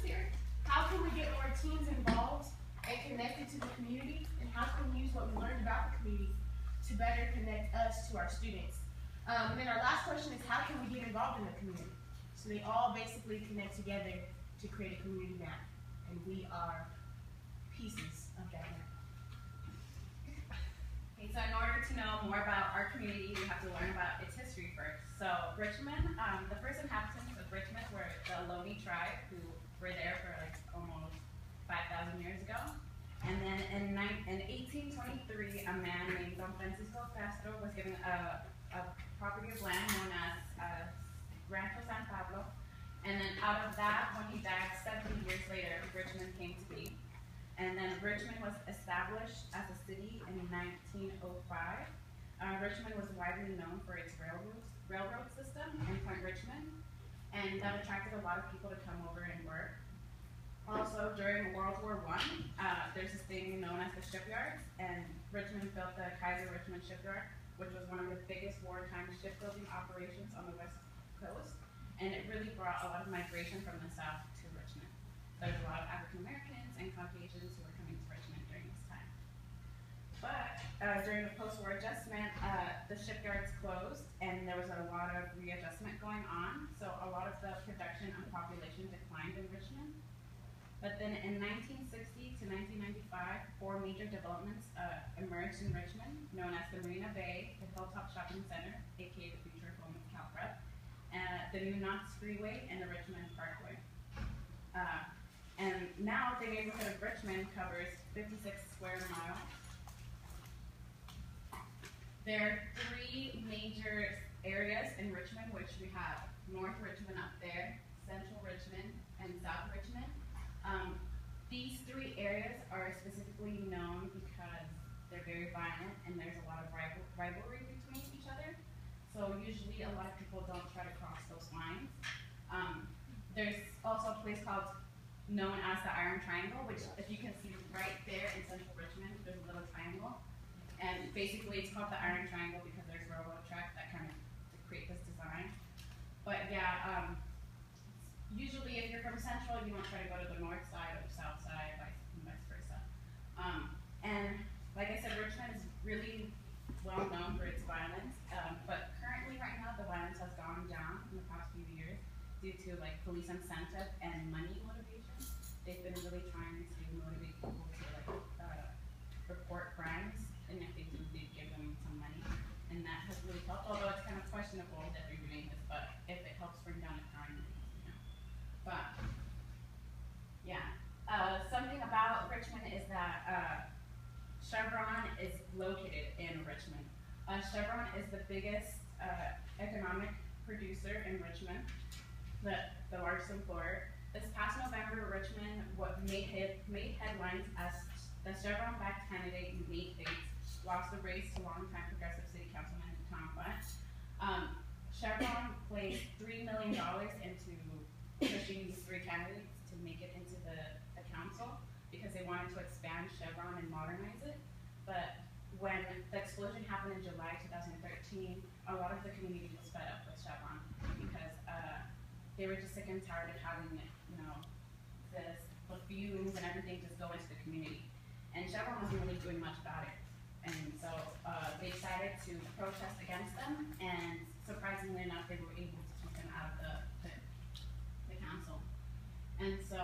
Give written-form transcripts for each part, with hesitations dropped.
questions here. How can we get more teens involved and connected to the community? And how can we use what we learned about the community to better connect us to our students? And then our last question is, how can we get involved in the community? So they all basically connect together to create a community map. And we are pieces of that map. Okay, so in order to know more about our community, we have to learn about its history first. So Richmond, the first inhabitants of Richmond were the Ohlone tribe, who were there for like almost 5,000 years ago. And then in 1823, a man named Don Francisco Castro was given a property of land known as Rancho San Pablo. And then out of that, when he died 70 years later, Richmond came to be. And then Richmond was established as a city in 1905. Richmond was widely known for its railroad system in Point Richmond, and that attracted a lot of people to come over and work. Also, during World War I, there's this thing known as the shipyards, and Richmond built the Kyla Richmond shipyard, which was one of the biggest wartime shipbuilding operations on the West Coast, and it really brought a lot of migration from the South to Richmond. There's a lot of African Americans and Caucasians who were coming to Richmond during this time. But during the post-war adjustment, the shipyards closed, and there was a lot of readjustment going on, so a lot of the production and population declined in Richmond. But then in 1960 to 1995, 4 major developments emerged in Richmond, known as the Marina Bay, the Hilltop Shopping Center, aka the future home of CalPrep, the new Knox Freeway, and the Richmond Parkway. And now the neighborhood of Richmond covers 56 square miles. There are 3 major areas in Richmond, which we have North Richmond up there, Central Richmond, and South Richmond. These 3 areas are specifically known because they're very violent and there's a lot of rivalry between each other. So usually a lot of people don't try to cross those lines. There's also a place known as the Iron Triangle, which if you can see right there in Central Richmond, there's a little triangle. And basically it's called the Iron Triangle because there's railroad track that kind of create this design. But yeah, usually if you're from Central, you won't try to go to the north side or the south side, vice versa. And like I said, Richmond is really well known for its violence, but currently right now the violence has gone down in the past few years due to like police incentive and money motivation. They've been really trying to motivate people to like report crimes, and if they do, they give them some money, and that has really helped. Although it's kind of questionable that they're doing this, but if it helps bring down the crime, you know. But yeah, something about Richmond is that Chevron is located in Richmond. Chevron is the biggest economic producer in Richmond, the largest employer. This past November, Richmond made headlines as the Chevron-backed candidate Nate Bates lost the race to longtime progressive city councilman Tom Butt. Chevron placed $3 million into pushing these 3 candidates to make it into the council because they wanted to expand Chevron and modernize it. But when the explosion happened in July 2013, a lot of the community was fed up with Chevron because they were just sick and tired of having it, you know, the fumes and everything just go into the community. And Chevron wasn't really doing much about it. And so they decided to protest against them, and surprisingly enough, they were able to keep them out of the council. And so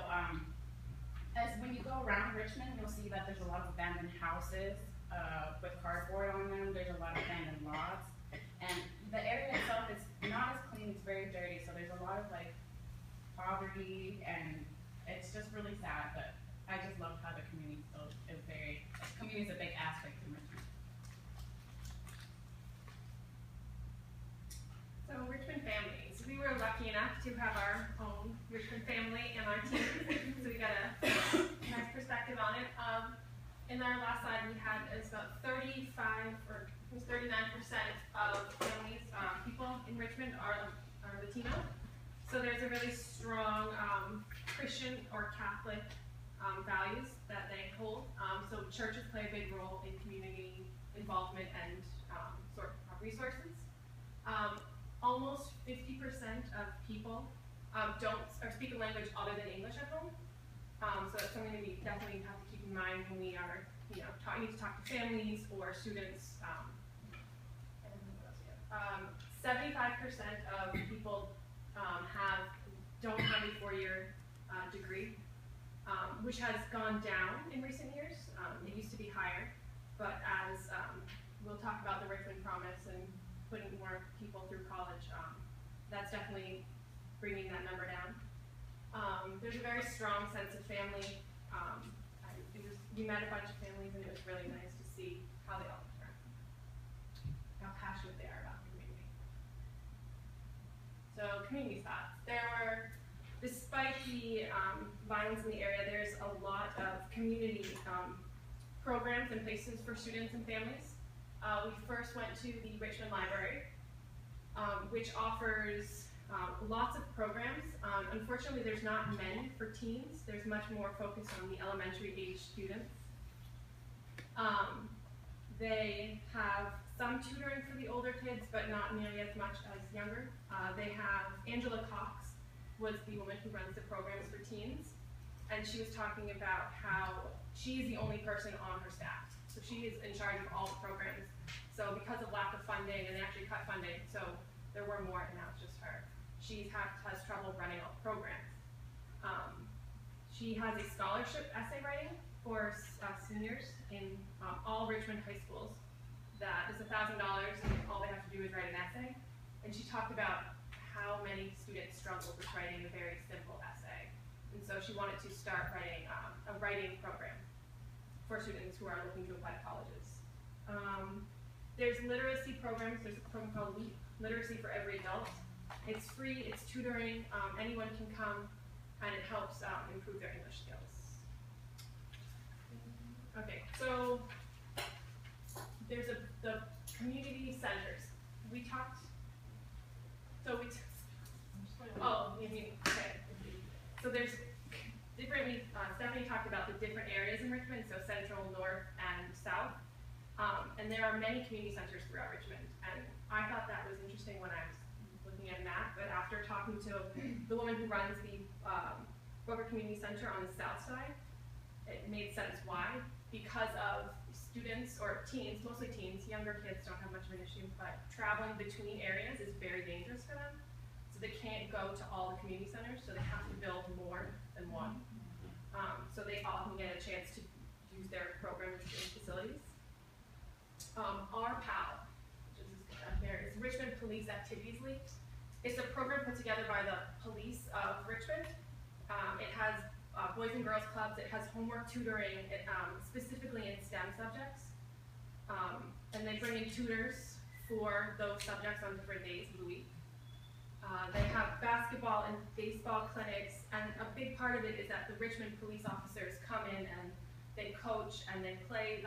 as when you go around Richmond, you'll see that there's a lot of abandoned houses with cardboard on them. There's a lot of abandoned lots. And the area itself is not as clean, it's very dirty, so there's a lot of like poverty, and it's just really sad, but I just love how the community still is community is a big aspect in Richmond. So Richmond families, we were lucky enough to have our own Richmond family in our team, so we got a nice perspective on it. In our last slide, we had about 35 or 39% of families, people in Richmond are Latino. So there's a really strong Christian or Catholic values that they hold. So churches play a big role in community involvement and sort of resources. Almost 50% of people don't or speak a language other than English at home. So that's something that we definitely have to keep in mind when we are, need to talk to families or students. 75% of people don't have a 4-year degree, which has gone down in recent years. It used to be higher, but as we'll talk about the Richmond Promise and putting more people through college, that's definitely bringing that number down. There's a very strong sense of family. We met a bunch of families, and it was really nice to see how they all interact, how passionate they are about the community. So, community spots. There were, despite the violence in the area, there's a lot of community programs and places for students and families. We first went to the Richmond Library, which offers lots of programs. Unfortunately, there's not many for teens. There's much more focus on the elementary age students. They have some tutoring for the older kids, but not nearly as much as younger. They have Angela Cox was the woman who runs the programs for teens, and she was talking about how she's the only person on her staff. So she is in charge of all the programs. So because of lack of funding, and they actually cut funding, so there were more, and now it's just her. She has trouble running all the programs. She has a scholarship essay writing for seniors in all Richmond high schools. That is $1,000, and all they have to do is write an essay. And she talked about how many students struggle with writing a very simple essay. And so she wanted to start writing a writing program for students who are looking to apply to colleges. There's literacy programs. There's a program called LEAP, Literacy for Every Adult. It's free, it's tutoring, anyone can come, and it helps improve their English skills. Okay, so there's the community centers. We talked, okay. So there's different, Stephanie talked about the different areas in Richmond, so central, north, and south. And there are many community centers throughout Richmond, and I thought that was interesting when I was looking at a map, but after talking to the woman who runs the Booker Community Center on the south side, it made sense why. Because of students, or teens, mostly teens, younger kids don't have much of an issue, but traveling between areas is very dangerous for them. So they can't go to all the community centers, so they have to build more than one. So they often get a chance to use their program in facilities. RPAL, which is there, is Richmond Police Activities League. It's a program put together by the police of Richmond. It has boys and girls clubs. It has homework tutoring, specifically in STEM subjects. And they bring in tutors for those subjects on different days of the week. They have basketball and baseball clinics, and a big part of it is that the Richmond police officers come in and they coach and they play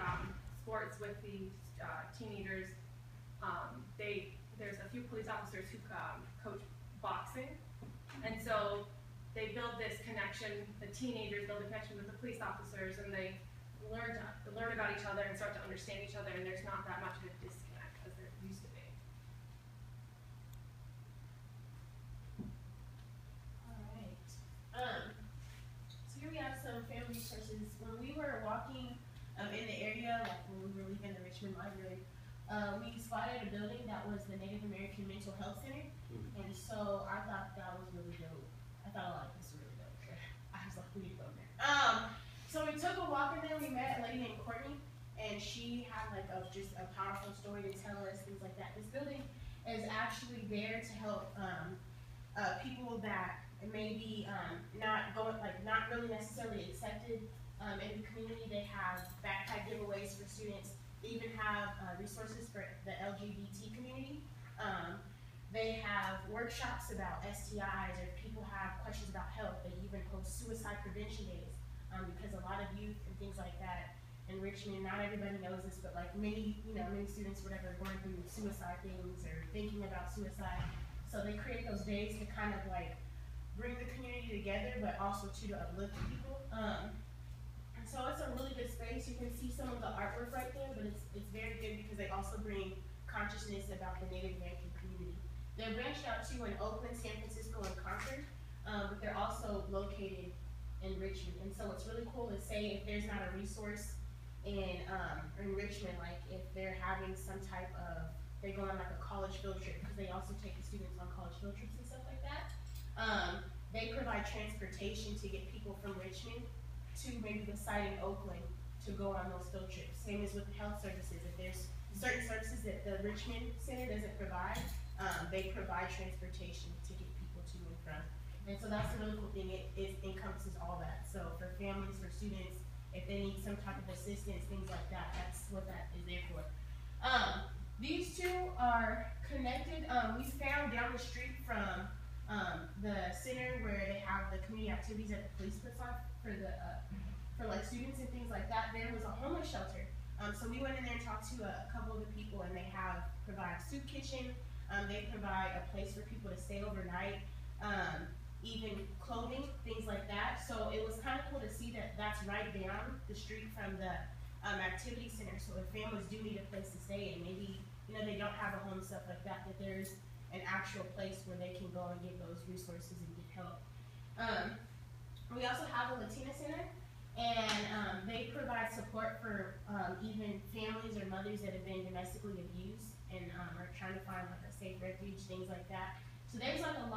sports with the teenagers. There's a few police officers who coach boxing, and so they build this connection. The teenagers build a connection with the police officers, and they learn about each other and start to understand each other. And there's not that much of a disconnect as there used to be. All right. So here we have some family resources. When we were walking in the area, like when we were leaving the Richmond Library, we spotted a building that was the Native American Mental Health Center, and so I thought that was really dope. I thought a lot of this was really dope. So I was like, we need to go there. So we took a walk in there. We met a lady named Courtney, and she had like just a powerful story to tell us, things like that. This building is actually there to help people that may be not really necessarily accepted in the community. They have backpack giveaways for students. They even have resources for the LGBT community. They have workshops about STIs, or if people have questions about health. They even host suicide prevention days, because a lot of youth and things like that in Richmond, not everybody knows this, but like many students, whatever, are going through suicide things or thinking about suicide. So they create those days to kind of like bring the community together, but also to uplift people. And so it's a really good space. You can see some of the artwork right there, but it's very good because they also bring consciousness about the Native American community. They're branched out too in Oakland, San Francisco, and Concord. but they're also located in Richmond. And so what's really cool is, say if there's not a resource in Richmond, like if they're having some type of, they go on like a college field trip, because they also take the students on college field trips and stuff like that. They provide transportation to get people from Richmond to maybe the site in Oakland to go on those field trips. Same as with health services. If there's certain services that the Richmond Center doesn't provide, they provide transportation to get people to and from. And so that's the really cool thing. It encompasses all that. So for families, for students, if they need some type of assistance, things like that, that's what that is there for. These two are connected. We found down the street from the center where they have the community activities that the police puts on for the for like students and things like that, there was a homeless shelter. So we went in there and talked to a couple of the people, and they provide a soup kitchen. They provide a place for people to stay overnight, even clothing, things like that. So it was kind of cool to see that that's right down the street from the activity center. So if families do need a place to stay, and maybe they don't have a home, stuff like that, that there's an actual place where they can go and get those resources and get help. We also have a Latina center. And they provide support for even families or mothers that have been domestically abused and are trying to find like a safe refuge, things like that. So there's like a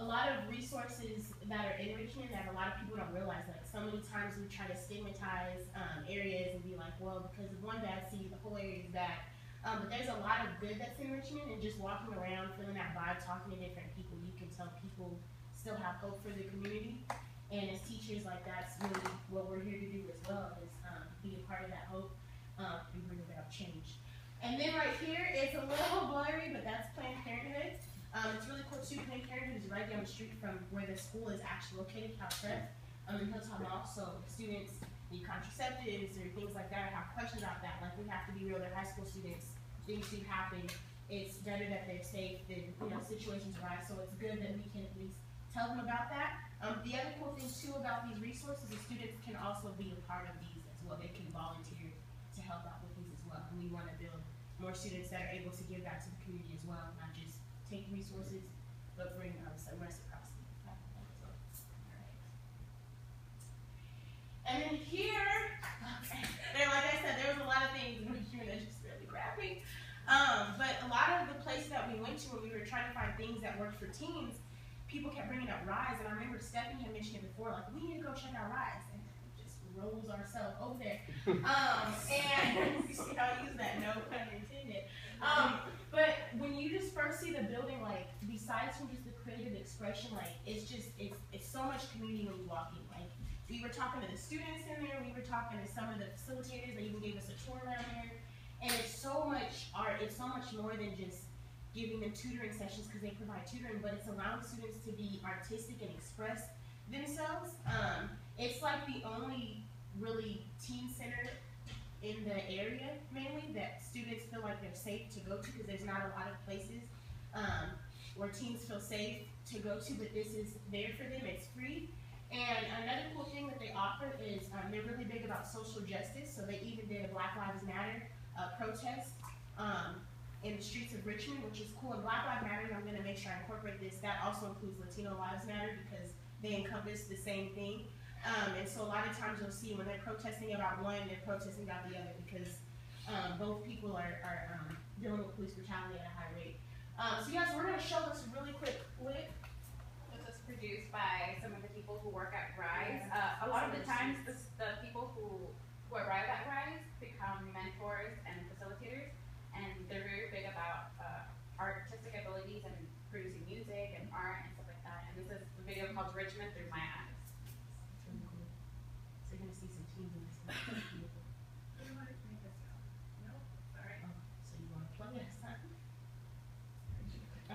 lot of resources that are in Richmond that a lot of people don't realize. Like so many times we try to stigmatize areas and be like, well, because of one bad seed, the whole area is bad. But there's a lot of good that's in Richmond, and just walking around, feeling that vibe, talking to different people, you can tell people still have hope for the community. And as teachers, like that's really what we're here to do as well, is be a part of that hope and bring about change. And then right here, it's a little blurry, but that's Planned Parenthood. It's really cool too. Planned Parenthood is right down the street from where the school is actually located, Cal Prep, in Hilltop Mall. So students need contraceptives or things like that, or have questions about that. Like we have to be real, they're high school students. Things do happen. It's better that they're safe than situations arise. So it's good that we can at least tell them about that. The other cool thing too about these resources is students can also be a part of these as well. They can volunteer to help out with these as well. And we want to build more students that are able to give back to the community as well, not just take resources, but bring some reciprocity. And then here, like I said, there was a lot of things in Richmond that just really grabbed me. But a lot of the places that we went to when we were trying to find things that worked for teens, people kept bringing up Rise, and I remember Stephanie had mentioned it before, like, we need to go check out Rise, and we just rolls ourselves over there. And I'll use that, no pun intended. But when you just first see the building, like, besides from just the creative expression, like, it's so much community when you walk in. Like, we were talking to the students in there, we were talking to some of the facilitators, they even gave us a tour around there, and it's so much art, it's so much more than just giving them tutoring sessions, because they provide tutoring, but it's allowing students to be artistic and express themselves. It's like the only really teen center in the area, mainly, that students feel like they're safe to go to, because there's not a lot of places where teens feel safe to go to, but this is there for them, it's free. And another cool thing that they offer is they're really big about social justice, so they even did a Black Lives Matter protest in the streets of Richmond, which is cool. And Black Lives Matter, I'm going to make sure I incorporate this, that also includes Latino Lives Matter, because they encompass the same thing. And so a lot of times you'll see when they're protesting about one, they're protesting about the other, because both people are dealing with police brutality at a high rate. So guys, we're going to show this really quick clip. This is produced by some of the people who work at Rise. A lot of the times, the people who arrive at Rise become mentors and facilitators, and they're very big about artistic abilities and producing music and art and stuff like that. And this is the video called Richmond Through My Eyes. It's really cool. So you're going to see some teens in this. Beautiful. No? Alright. Oh, so you want to play it, son?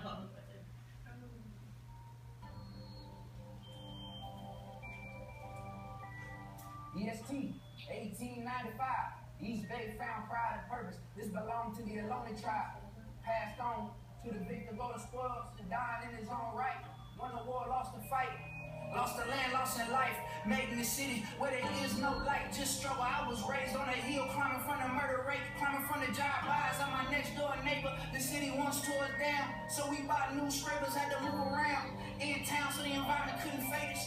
Oh, but then. EST, 1895. Each Bay found pride and purpose. This belonged to the Ohlone tribe. Passed on to the victor, go to spoils and dying in his own right. Won the war, lost the fight. Lost the land, lost in life. made in the city where there is no light, just struggle. I was raised on a hill, climbing from the murder rate, climbing from the job buys. I'm my next door neighbor. The city once tore us down, so we bought new scrapers, had to move around in town so the environment couldn't fade us.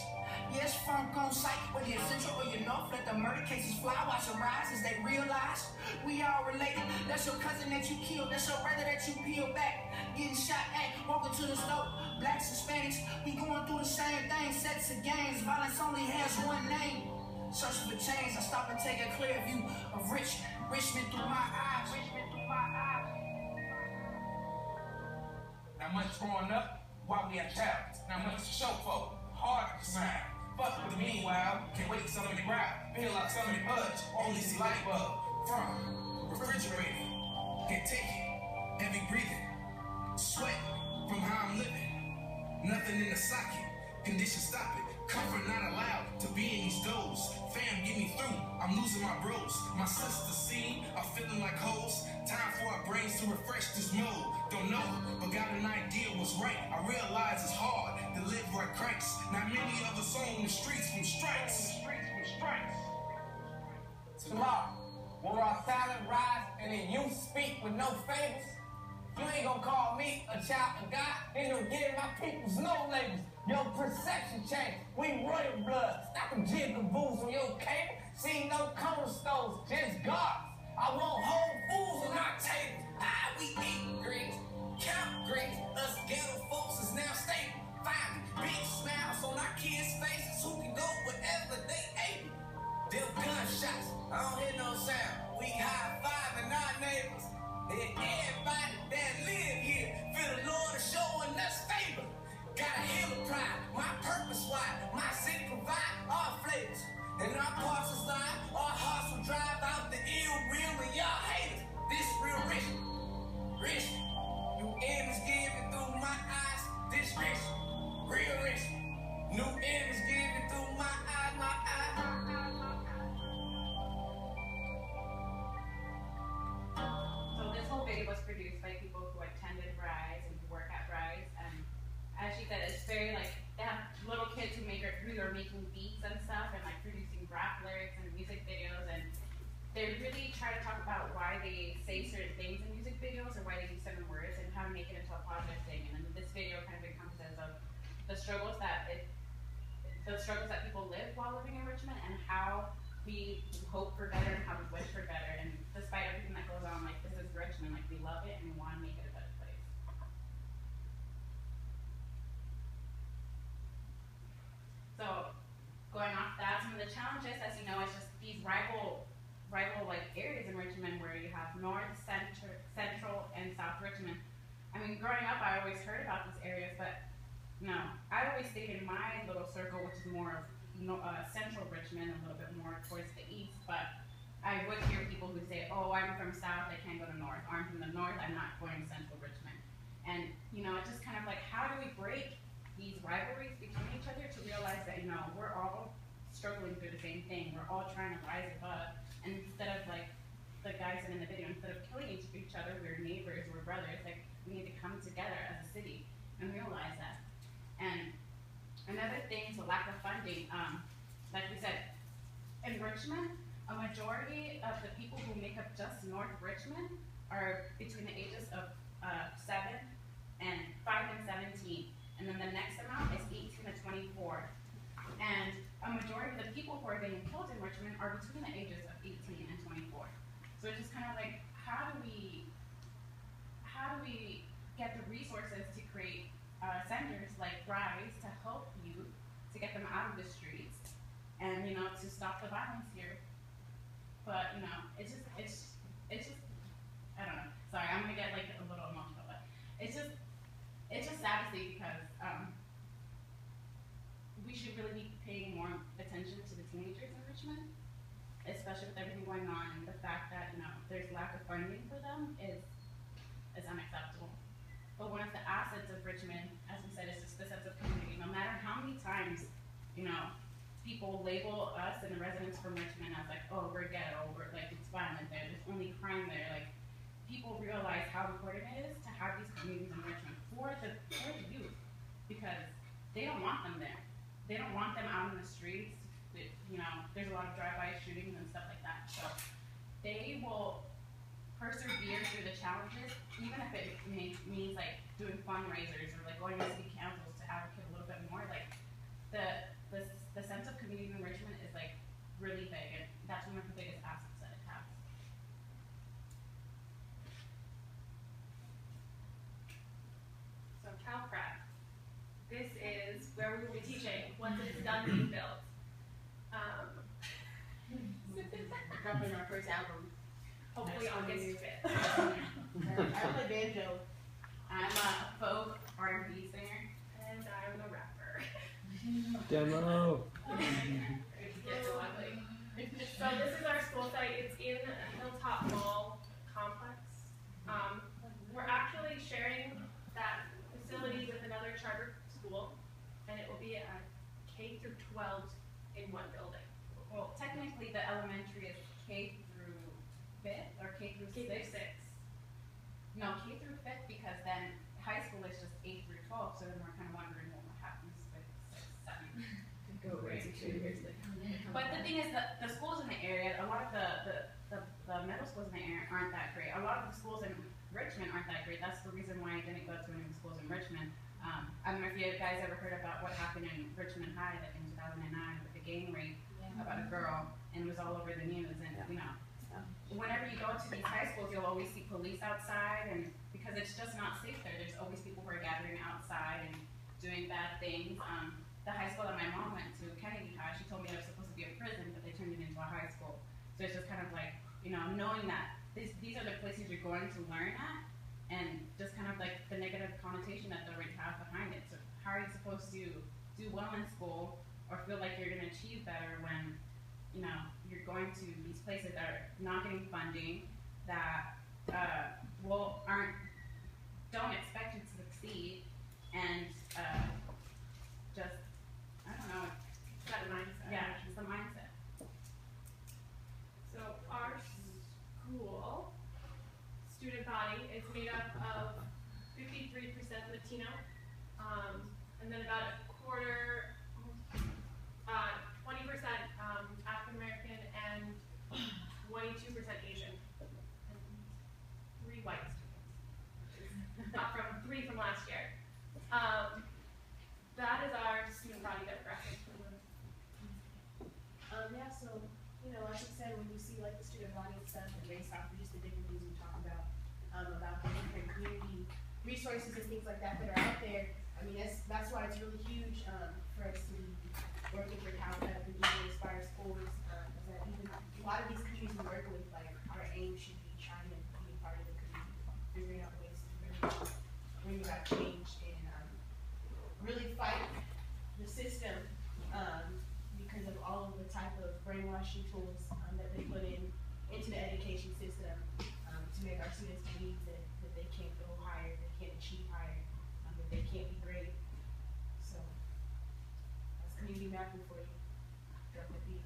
Yes, funk on sight, whether you're central or you're north, let the murder cases fly, watch them rise as they realize we all related. That's your cousin that you killed, that's your brother that you peeled back, getting shot at, walking to the store. Blacks, Hispanics, we going through the same thing, sets of games, violence only has one name. Searching for change, I stop and take a clear view of Richmond through my eyes. Richmond through my eyes. Not much growing up, while we had challenge. Not much to show for, hard to smile. Fuck with the meanwhile, can't wait till somebody grab. Feel like somebody budge, only see light bulb. From refrigerator, can't take it. Heavy breathing, sweat from how I'm living. Nothing in the socket, conditions stop it. Comfort not allowed to be in these doors. Fam, get me through, I'm losing my bros. My sister seen, I'm feeling like hoes. Time for our brains to refresh this mode. Don't know, but got an idea what's right. I realize it's hard to live like Christ. Not many of us on the streets from strikes. Tomorrow, when our silent rise and then you speak with no favors, you ain't gonna call me a child of God. Ain't no giving my peoples no labels. Your perception change. We royal blood. Stop them jigaboos on your cable. See no cornerstones, just guards. I want whole fools on our table. We eat greens, count greens. Us ghetto folks is now stable. Finally, big smiles on our kids' faces who can go wherever they able. Them gunshots, I don't hear no sound. We high-fiving our neighbors. And everybody that live here feel the Lord is showing us favor. Got a hill of pride, my purpose wide. My city provide all flavors. And our parts is line, our hearts will drive out the ill will and y'all haters. This real rich. New image given through my eyes. This rich, real rich. New image given through my eyes, my eyes. So this whole video was produced by people who attended Rise and who work at Rise, and as she said, it's very like they have little kids who are making beats and stuff, and like producing rap lyrics and music videos, and they really try to talk about why they say certain things in music videos or why they use certain words and how to make it into a positive thing. And then this video kind of encompasses of the struggles that people live while living in Richmond and how we hope for better and how we wish for better. And despite everything that goes on, like this is Richmond, like we love it and we want to make it a better place. So going off that, some of the challenges, as you know, is just these rival like areas in Richmond where you have North, Central, and South Richmond. I mean, growing up, I always heard about these areas, but no, I always stayed in my little circle, which is more of Central Richmond, a little bit more towards the east. But I would hear people who say, "Oh, I'm from South, I can't go to North. Or I'm from the North, I'm not going to Central Richmond." And you know, it's just kind of like, how do we break these rivalries between each other to realize that we're all struggling through the same thing. We're all trying to rise above. And instead of like the guy said in the video, instead of killing each other, we're neighbors, we're brothers. Like we need to come together as a city and realize that. And another thing is the lack of funding. Like we said, in Richmond, a majority of the people who make up just North Richmond are between the ages of 5 and 17. And then the next amount is 18 to 24. And a majority of the people who are getting killed in Richmond are between the ages of 18 and 24. So it's just kind of like, how do we get the resources to create centers like Rise to help you to get them out of the streets and to stop the violence here? But it's just I don't know. Sorry, I'm gonna get like a little emotional, but it's just sad to see because we should really be paying more attention to the teenagers in Richmond, especially with everything going on, and the fact that there's lack of funding for them is unacceptable. But one of the assets of Richmond, as we said, is just the sense of community. No matter how many times people label us and the residents from Richmond as like, oh, we're ghetto, we're like it's violent there, there's only crime there. Like people realize how important it is to have these communities in Richmond for the youth, because they don't want them there. They don't want them out in the streets there's a lot of drive-by shootings and stuff like that. So they will persevere through the challenges, even if it means like doing fundraisers or like going to city councils to advocate a little bit more. Like the sense of community enrichment is like really big, and that's one of the biggest assets that it has. So CalPrep, this is where we will be teaching once it's done being built. Dropping our first album. Hopefully August 5th. I play banjo. I'm a folk R&B singer. And I'm a rapper. Demo. It's lovely. So this is our school site. It's in Hilltop Mall complex. We're actually sharing that facility with another charter school, and it will be a K through 12 in one building. Well, technically the elementary is K through 5th or K through 6th. No, K through 5th, because then high school is just 8 through 12, so then we're kind of wondering what happens with 6, 7. Go crazy. But the thing is that the schools in the area, a lot of the middle schools in the area aren't that great. A lot of the schools in Richmond aren't that great. That's the reason why I didn't go to any of the schools in Richmond. I don't know if you guys ever heard about what happened in Richmond High, like in 2009 with the gang rape about a girl, and it was all over the news, and you know. Whenever you go to these high schools, you'll always see police outside, and because it's just not safe there, there's always people who are gathering outside and doing bad things. The high school that my mom went to, Kennedy High, she told me it was supposed to be a prison, but they turned it into a high school. So it's just kind of like, you know, knowing that these are the places you're going to learn at, and just kind of like the negative connotation that they already have behind it. So how are you supposed to do well in school or feel like you're going to achieve better when, you know, you're going to these places that are not getting funding, that don't expect you to succeed, and just, I don't know. It's that mindset. Yeah, it's the mindset. So our school student body is made up of 53% Latino, and then about a quarter, 20% African American, and 22% Asian, and 3 white students. Up from 3 from last year. That is our student body demographic. Yeah, so, you know, like I said, when you see like the student body and stuff, and based off of just the different things we talk about the different community resources and things like that that are out there, I mean, that's why it's really huge for us to be working for CalPrep and even Inspire Schools, that even a lot of these communities we work with, like, our aim should be trying to be a part of the community, figuring out ways to really bring about change and really fight the system because of all of the type of brainwashing tools that they put into the education system to make our students believe that they can't go higher, they can't achieve higher, that they can't be great. So that's community mapping for you. Drop the beat.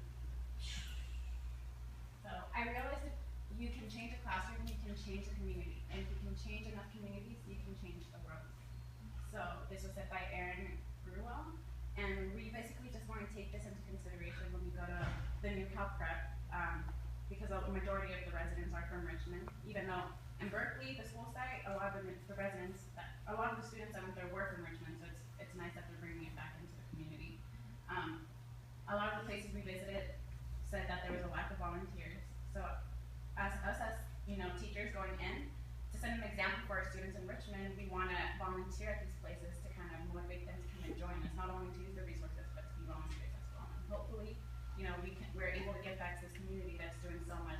So I realized that you can change a classroom, you can change a community, and if you can change enough communities, you can change the world. So this was said by Aaron Bruwell, and we basically just want to take this into consideration when we go to the new CalPrep, because a majority of the residents are from Richmond, even though in Berkeley, the school site, a lot of the students that went there were from Richmond, so it's nice that they're bringing it back into the community. A lot of the places we visited said that there was a lack of volunteers. So as you know, teachers going in, to set an example for our students in Richmond, we want to volunteer at these places to kind of motivate them to come and join us, not only to use the resources, but to be volunteers as well. And hopefully, you know, we're able to get back to this community that's doing so much